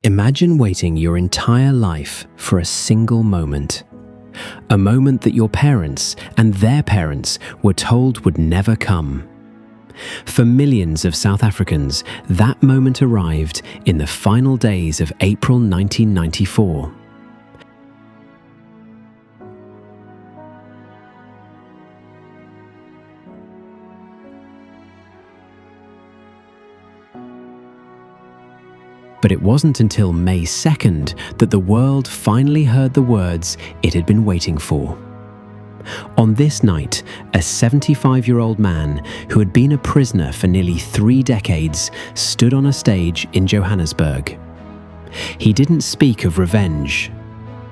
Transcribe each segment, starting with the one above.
Imagine waiting your entire life for a single moment. A moment that your parents and their parents were told would never come. For millions of South Africans, that moment arrived in the final days of April 1994. But it wasn't until May 2nd that the world finally heard the words it had been waiting for. On this night, a 75-year-old man who had been a prisoner for nearly 3 decades stood on a stage in Johannesburg. He didn't speak of revenge.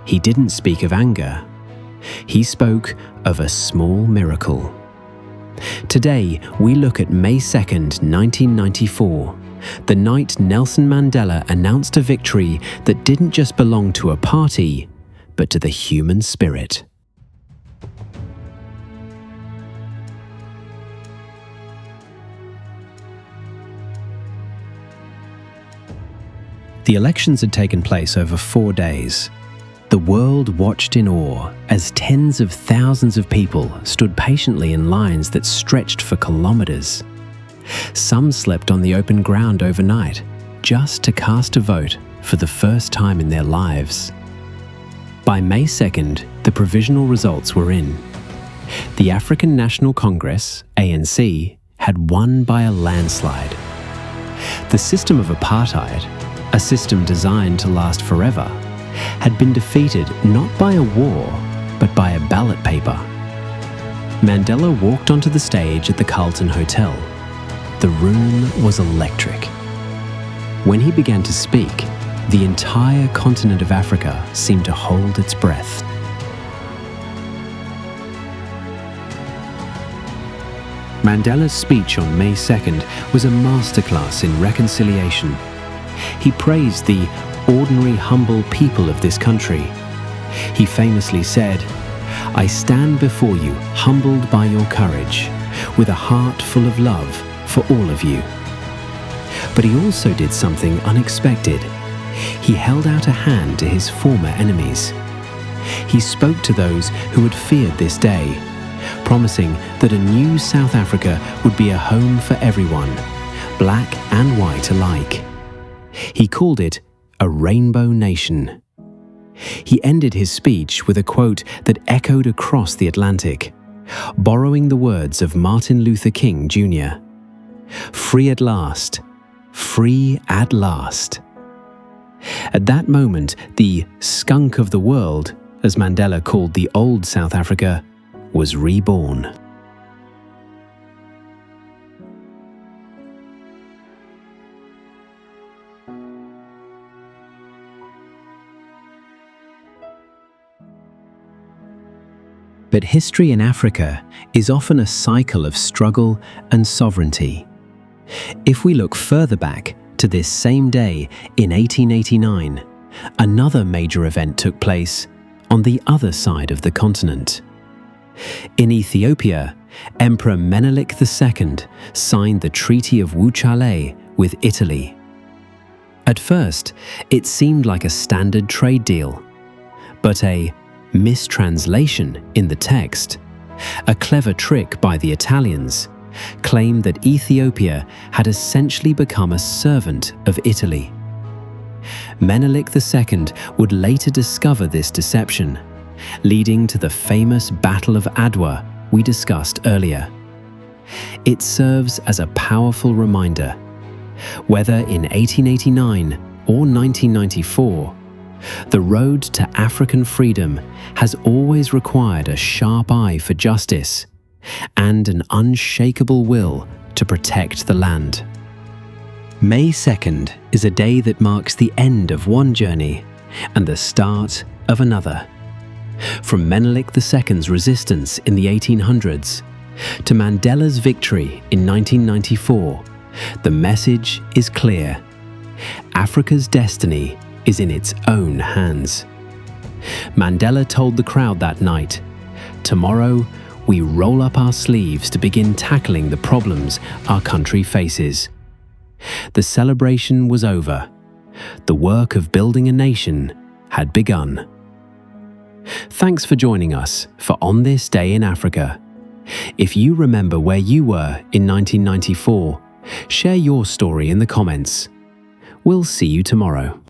He didn't speak of anger. He spoke of a small miracle. Today, we look at May 2nd, 1994, the night Nelson Mandela announced a victory that didn't just belong to a party, but to the human spirit. The elections had taken place over 4 days. The world watched in awe as tens of thousands of people stood patiently in lines that stretched for kilometers. Some slept on the open ground overnight, just to cast a vote for the first time in their lives. By May 2nd, the provisional results were in. The African National Congress, ANC, had won by a landslide. The system of apartheid, a system designed to last forever, had been defeated not by a war, but by a ballot paper. Mandela walked onto the stage at the Carlton Hotel. The room was electric. When he began to speak, the entire continent of Africa seemed to hold its breath. Mandela's speech on May 2nd was a masterclass in reconciliation. He praised the ordinary, humble people of this country. He famously said, "I stand before you, humbled by your courage, with a heart full of love for all of you." But he also did something unexpected. He held out a hand to his former enemies. He spoke to those who had feared this day, promising that a new South Africa would be a home for everyone, black and white alike. He called it a rainbow nation. He ended his speech with a quote that echoed across the Atlantic, borrowing the words of Martin Luther King Jr. "Free at last, free at last." At that moment, the skunk of the world, as Mandela called the old South Africa, was reborn. But history in Africa is often a cycle of struggle and sovereignty. If we look further back to this same day in 1889, another major event took place on the other side of the continent. In Ethiopia, Emperor Menelik II signed the Treaty of Wuchale with Italy. At first, it seemed like a standard trade deal, but a mistranslation in the text, a clever trick by the Italians, claimed that Ethiopia had essentially become a servant of Italy. Menelik II would later discover this deception, leading to the famous Battle of Adwa we discussed earlier. It serves as a powerful reminder. Whether in 1889 or 1994, the road to African freedom has always required a sharp eye for justice and an unshakable will to protect the land. May 2nd is a day that marks the end of one journey and the start of another. From Menelik II's resistance in the 1800s to Mandela's victory in 1994, the message is clear. Africa's destiny is in its own hands. Mandela told the crowd that night, "Tomorrow, we roll up our sleeves to begin tackling the problems our country faces." The celebration was over, The work of building a nation had begun. Thanks for joining us for On This Day in Africa. If you remember where you were in 1994, share your story in the comments. We'll see you tomorrow.